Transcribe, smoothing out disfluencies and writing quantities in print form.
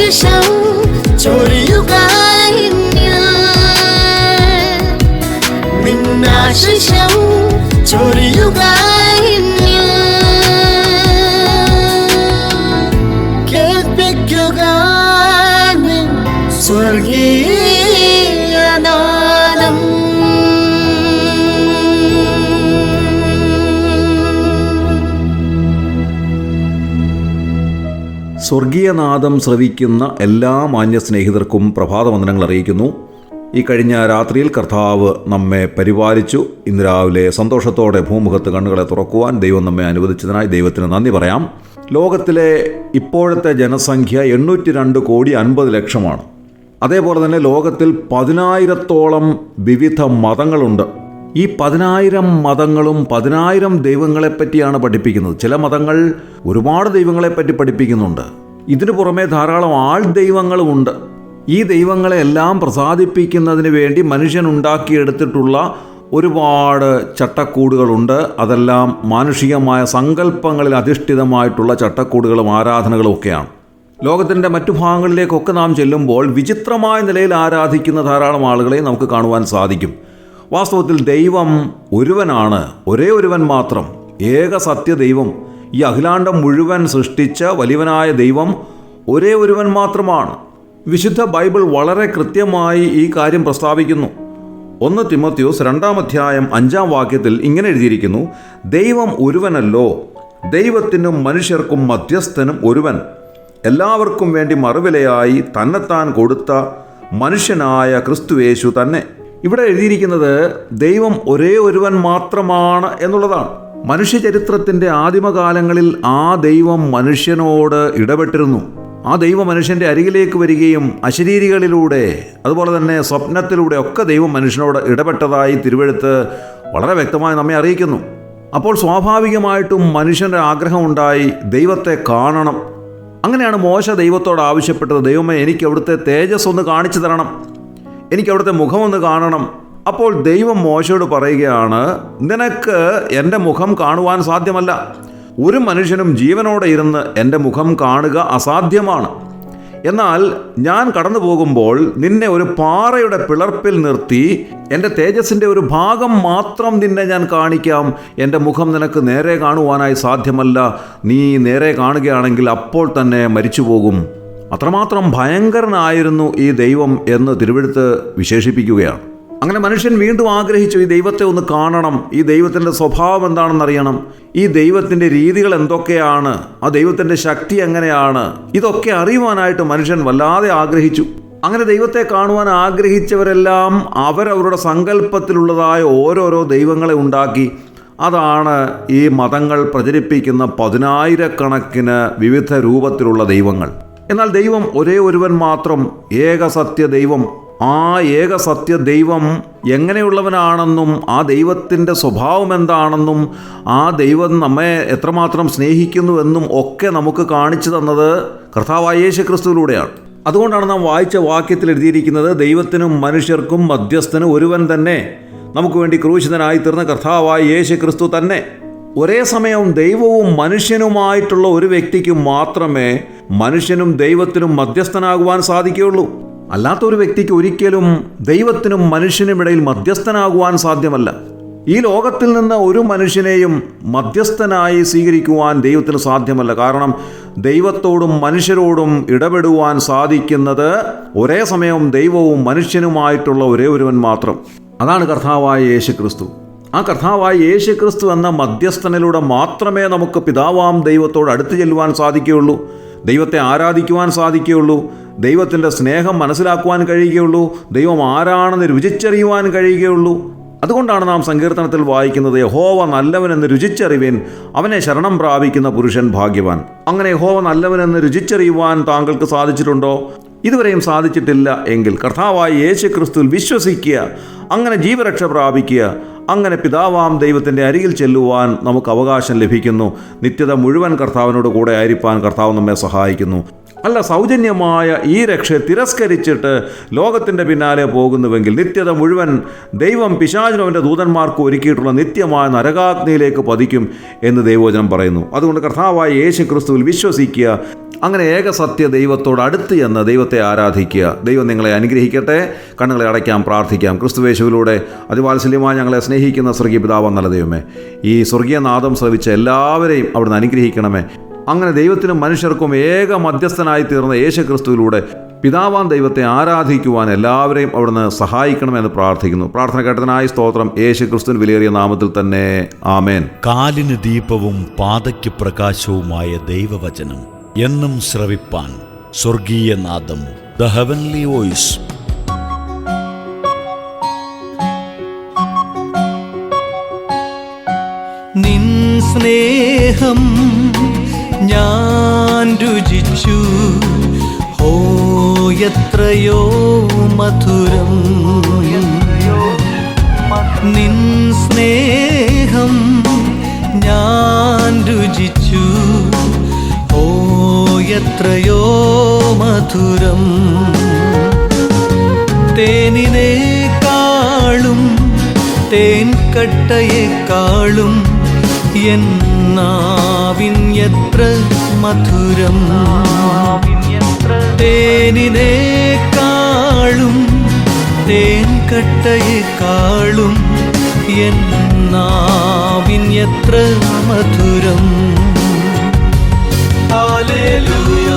നിന്നാശിഷം ചൊരിയുക എന്നിൽ, നിന്നാശിഷം ചൊരിയുക എന്നിൽ. കേൾപ്പിക്കുക നിൻ സ്വർഗീയനാദം. സ്വർഗീയനാദം ശ്രവിക്കുന്ന എല്ലാ മാന്യ സ്നേഹിതർക്കും പ്രഭാതവന്ദനങ്ങൾ അറിയിക്കുന്നു. ഈ കഴിഞ്ഞ രാത്രിയിൽ കർത്താവ് നമ്മെ പരിപാലിച്ചു. ഇന്ന് രാവിലെ സന്തോഷത്തോടെ ഭൂമുഖത്ത് കണ്ണുകളെ തുറക്കുവാൻ ദൈവം നമ്മെ അനുവദിച്ചതിനായി ദൈവത്തിന് നന്ദി പറയാം. ലോകത്തിലെ ഇപ്പോഴത്തെ ജനസംഖ്യ 802,50,00,000 അതേപോലെ തന്നെ ലോകത്തിൽ 10,000-ഓളം വിവിധ മതങ്ങളുണ്ട്. ഈ 10,000 മതങ്ങളും 10,000 ദൈവങ്ങളെപ്പറ്റിയാണ് പഠിപ്പിക്കുന്നത്. ചില മതങ്ങൾ ഒരുപാട് ദൈവങ്ങളെപ്പറ്റി പഠിപ്പിക്കുന്നുണ്ട്. ഇതിനു പുറമെ ധാരാളം ആൾ ദൈവങ്ങളുമുണ്ട്. ഈ ദൈവങ്ങളെ എല്ലാം പ്രസാദിപ്പിക്കുന്നതിന് വേണ്ടി മനുഷ്യൻ ഉണ്ടാക്കിയെടുത്തിട്ടുള്ള ഒരുപാട് ചട്ടക്കൂടുകളുണ്ട്. അതെല്ലാം മാനുഷികമായ സങ്കല്പങ്ങളിൽ അധിഷ്ഠിതമായിട്ടുള്ള ചട്ടക്കൂടുകളും ആരാധനകളും ഒക്കെയാണ്. ലോകത്തിൻ്റെ മറ്റു ഭാഗങ്ങളിലേക്കൊക്കെ നാം ചെല്ലുമ്പോൾ വിചിത്രമായ നിലയിൽ ആരാധിക്കുന്ന ധാരാളം ആളുകളെ നമുക്ക് കാണുവാൻ സാധിക്കും. വാസ്തവത്തിൽ ദൈവം ഒരുവനാണ്, ഒരേ ഒരുവൻ മാത്രം, ഏക സത്യദൈവം. ഈ അഖിലാണ്ടം മുഴുവൻ സൃഷ്ടിച്ച വലിയവനായ ദൈവം ഒരേ ഒരുവൻ മാത്രമാണ്. വിശുദ്ധ ബൈബിൾ വളരെ കൃത്യമായി ഈ കാര്യം പ്രസ്താവിക്കുന്നു. 1 തിമോത്തിയോസ് 2-ാം അധ്യായം 5-ാം വാക്യത്തിൽ ഇങ്ങനെ എഴുതിയിരിക്കുന്നു: ദൈവം ഒരുവനല്ലോ, ദൈവത്തിനും മനുഷ്യർക്കും മധ്യസ്ഥനും ഒരുവൻ, എല്ലാവർക്കും വേണ്ടി മറുവിലയായി തന്നെത്താൻ കൊടുത്ത മനുഷ്യനായ ക്രിസ്തുയേശു തന്നെ. ഇവിടെ എഴുതിയിരിക്കുന്നത് ദൈവം ഒരേ ഒരുവൻ മാത്രമാണ് എന്നുള്ളതാണ്. മനുഷ്യചരിത്രത്തിൻ്റെ ആദിമകാലങ്ങളിൽ ആ ദൈവം മനുഷ്യനോട് ഇടപെട്ടിരുന്നു. ആ ദൈവം മനുഷ്യൻ്റെ അരികിലേക്ക് വരികയും അശരീരികളിലൂടെ അതുപോലെ തന്നെ സ്വപ്നത്തിലൂടെ ഒക്കെ ദൈവം മനുഷ്യനോട് ഇടപെട്ടതായി തിരുവെഴുത്ത് വളരെ വ്യക്തമായി നമ്മെ അറിയിക്കുന്നു. അപ്പോൾ സ്വാഭാവികമായിട്ടും മനുഷ്യൻ്റെ ആഗ്രഹമുണ്ടായി ദൈവത്തെ കാണണം. അങ്ങനെയാണ് മോശ ദൈവത്തോട് ആവശ്യപ്പെട്ടത്: ദൈവമേ, എനിക്ക് അവിടുത്തെ തേജസ് ഒന്ന് കാണിച്ചു തരണം, എനിക്ക് അവിടുത്തെ മുഖമൊന്ന് കാണണം. അപ്പോൾ ദൈവം മോശയോട് പറയുകയാണ്: നിനക്ക് എൻ്റെ മുഖം കാണുവാൻ സാധ്യമല്ല. ഒരു മനുഷ്യനും ജീവനോടെ ഇരുന്ന് എൻ്റെ മുഖം കാണുക അസാധ്യമാണ്. എന്നാൽ ഞാൻ കടന്നു പോകുമ്പോൾ നിന്നെ ഒരു പാറയുടെ പിളർപ്പിൽ നിർത്തി എൻ്റെ തേജസ്സിൻ്റെ ഒരു ഭാഗം മാത്രം നിന്നെ ഞാൻ കാണിക്കാം. എൻ്റെ മുഖം നിനക്ക് നേരെ കാണുവാനായി സാധ്യമല്ല. നീ നേരെ കാണുകയാണെങ്കിൽ അപ്പോൾ തന്നെ മരിച്ചു പോകും. അത്രമാത്രം ഭയങ്കരനായിരുന്നു ഈ ദൈവം എന്ന് തിരുവെഴുത്ത് വിശേഷിപ്പിക്കുകയാണ്. അങ്ങനെ മനുഷ്യൻ വീണ്ടും ആഗ്രഹിച്ചു, ഈ ദൈവത്തെ ഒന്ന് കാണണം, ഈ ദൈവത്തിൻ്റെ സ്വഭാവം എന്താണെന്നറിയണം, ഈ ദൈവത്തിൻ്റെ രീതികൾ എന്തൊക്കെയാണ്, ആ ദൈവത്തിൻ്റെ ശക്തി എങ്ങനെയാണ്, ഇതൊക്കെ അറിയുവാനായിട്ട് മനുഷ്യൻ വല്ലാതെ ആഗ്രഹിച്ചു. അങ്ങനെ ദൈവത്തെ കാണുവാൻ ആഗ്രഹിച്ചവരെല്ലാം അവരവരുടെ സങ്കല്പത്തിലുള്ളതായ ഓരോരോ ദൈവങ്ങളെ ഉണ്ടാക്കി. അതാണ് ഈ മതങ്ങൾ പ്രചരിപ്പിക്കുന്ന 10,000-കണക്കിന് വിവിധ രൂപത്തിലുള്ള ദൈവങ്ങൾ. എന്നാൽ ദൈവം ഒരേ ഒരുവൻ മാത്രം, ഏക സത്യ ദൈവം. ആ ഏക സത്യ ദൈവം എങ്ങനെയുള്ളവനാണെന്നും ആ ദൈവത്തിൻ്റെ സ്വഭാവം എന്താണെന്നും ആ ദൈവം നമ്മെ എത്രമാത്രം സ്നേഹിക്കുന്നുവെന്നും ഒക്കെ നമുക്ക് കാണിച്ചു തന്നത് കർത്താവായ യേശു ക്രിസ്തുവിലൂടെയാണ്. അതുകൊണ്ടാണ് നാം വായിച്ച വാക്യത്തിൽ എഴുതിയിരിക്കുന്നത്: ദൈവത്തിനും മനുഷ്യർക്കും മധ്യസ്ഥനും ഒരുവൻ തന്നെ, നമുക്ക് വേണ്ടി ക്രൂശിതനായി തീർന്ന കർത്താവായ യേശു ക്രിസ്തു തന്നെ. ഒരേ സമയം ദൈവവും മനുഷ്യനുമായിട്ടുള്ള ഒരു വ്യക്തിക്ക് മാത്രമേ മനുഷ്യനും ദൈവത്തിനും മധ്യസ്ഥനാകുവാൻ സാധിക്കുകയുള്ളൂ. അല്ലാത്തൊരു വ്യക്തിക്ക് ഒരിക്കലും ദൈവത്തിനും മനുഷ്യനുമിടയിൽ മധ്യസ്ഥനാകുവാൻ സാധ്യമല്ല. ഈ ലോകത്തിൽ നിന്ന് ഒരു മനുഷ്യനെയും മധ്യസ്ഥനായി സ്വീകരിക്കുവാൻ ദൈവത്തിന് സാധ്യമല്ല. കാരണം ദൈവത്തോടും മനുഷ്യരോടും ഇടപെടുവാൻ സാധിക്കുന്നത് ഒരേ സമയം ദൈവവും മനുഷ്യനുമായിട്ടുള്ള ഒരേ ഒരുവൻ മാത്രം. അതാണ് കർത്താവായ യേശു ക്രിസ്തു. ആ കർത്താവായ യേശു ക്രിസ്തു എന്ന മധ്യസ്ഥനിലൂടെ മാത്രമേ നമുക്ക് പിതാവാം ദൈവത്തോട് അടുത്ത് ചെല്ലുവാൻ സാധിക്കുകയുള്ളൂ, ദൈവത്തെ ആരാധിക്കുവാൻ സാധിക്കുകയുള്ളൂ, ദൈവത്തിൻ്റെ സ്നേഹം മനസ്സിലാക്കുവാൻ കഴിയുകയുള്ളൂ, ദൈവം ആരാണെന്ന് രുചിച്ചറിയുവാൻ കഴിയുകയുള്ളൂ. അതുകൊണ്ടാണ് നാം സങ്കീർത്തനത്തിൽ വായിക്കുന്നത്: യഹോവ നല്ലവനെന്ന് രുചിച്ചറിവേൻ, അവനെ ശരണം പ്രാപിക്കുന്ന പുരുഷൻ ഭാഗ്യവാൻ. അങ്ങനെ യഹോവ നല്ലവനെന്ന് രുചിച്ചറിയുവാൻ താങ്കൾക്ക് സാധിച്ചിട്ടുണ്ടോ? ഇതുവരെയും സാധിച്ചിട്ടില്ല എങ്കിൽ കർത്താവായ യേശു ക്രിസ്തുവിൽ വിശ്വസിക്കുക, അങ്ങനെ ജീവരക്ഷ പ്രാപിക്കുക. അങ്ങനെ പിതാവാം ദൈവത്തിൻ്റെ അരികിൽ ചെല്ലുവാൻ നമുക്ക് അവകാശം ലഭിക്കുന്നു. നിത്യത മുഴുവൻ കർത്താവിനോട് കൂടെ ആയിരിക്കാൻ കർത്താവ് നമ്മെ സഹായിക്കുന്നു. അല്ല, സൗജന്യമായ ഈ രക്ഷയെ തിരസ്കരിച്ചിട്ട് ലോകത്തിൻ്റെ പിന്നാലെ പോകുന്നുവെങ്കിൽ നിത്യത മുഴുവൻ ദൈവം പിശാചിനും അവൻ്റെ ദൂതന്മാർക്കും ഒരുക്കിയിട്ടുള്ള നിത്യമായ നരകാഗ്നിയിലേക്ക് പതിക്കും എന്ന് ദൈവവചനം പറയുന്നു. അതുകൊണ്ട് കർത്താവായ യേശു ക്രിസ്തുവിൽ വിശ്വസിക്കുക, അങ്ങനെ ഏകസത്യ ദൈവത്തോട് അടുത്ത് ചെന്ന് ദൈവത്തെ ആരാധിക്കുക. ദൈവം നിങ്ങളെ അനുഗ്രഹിക്കട്ടെ. കണ്ണുകളെ അടയ്ക്കാം, പ്രാർത്ഥിക്കാം. ക്രിസ്തുവേശുവിലൂടെ അതിവാത്സല്യമായി ഞങ്ങളെ സ്നേഹിക്കുന്ന സ്വർഗീയ പിതാവ് നല്ല ദൈവമേ, ഈ സ്വർഗീയ നാദം ശ്രവിച്ച എല്ലാവരെയും അവിടുന്ന് അനുഗ്രഹിക്കണമേ. അങ്ങനെ ദൈവത്തിനും മനുഷ്യർക്കും ഏക മധ്യസ്ഥനായി തീർന്ന യേശു ക്രിസ്തുവിലൂടെ പിതാവാൻ ദൈവത്തെ ആരാധിക്കുവാൻ എല്ലാവരെയും അവിടുന്ന് സഹായിക്കണമെന്ന് പ്രാർത്ഥിക്കുന്നു. പ്രാർത്ഥന കേട്ടതിനായി സ്തോത്രം. യേശു ക്രിസ്തുവിൻ വിലയേറിയ നാമത്തിൽ തന്നെ ആമേൻ. കാലിന് ദീപവും പാതയ്ക്ക് പ്രകാശവുമായ ദൈവവചനം എന്നും ശ്രവിപ്പാൻ സ്വർഗീയ നാദം, ദ ഹെവൻലി വോയിസ്. നിൻ സ്നേഹം ഞാൻ രുചിച്ചു, ഓ എത്രയോ മധുരം. നിൻ സ്നേഹം ഞാൻ രുചിച്ചു, ഓ എത്രയോ മധുരം. തേനിനേക്കാളും തേൻ കട്ടയേക്കാളും എന്നാവിൻ എത്ര മധുരം. തേനിനേക്കാളും തേൻ കട്ടയേക്കാളും എന്നാവിൻ എത്ര മധുരം. ഹല്ലേലൂയ.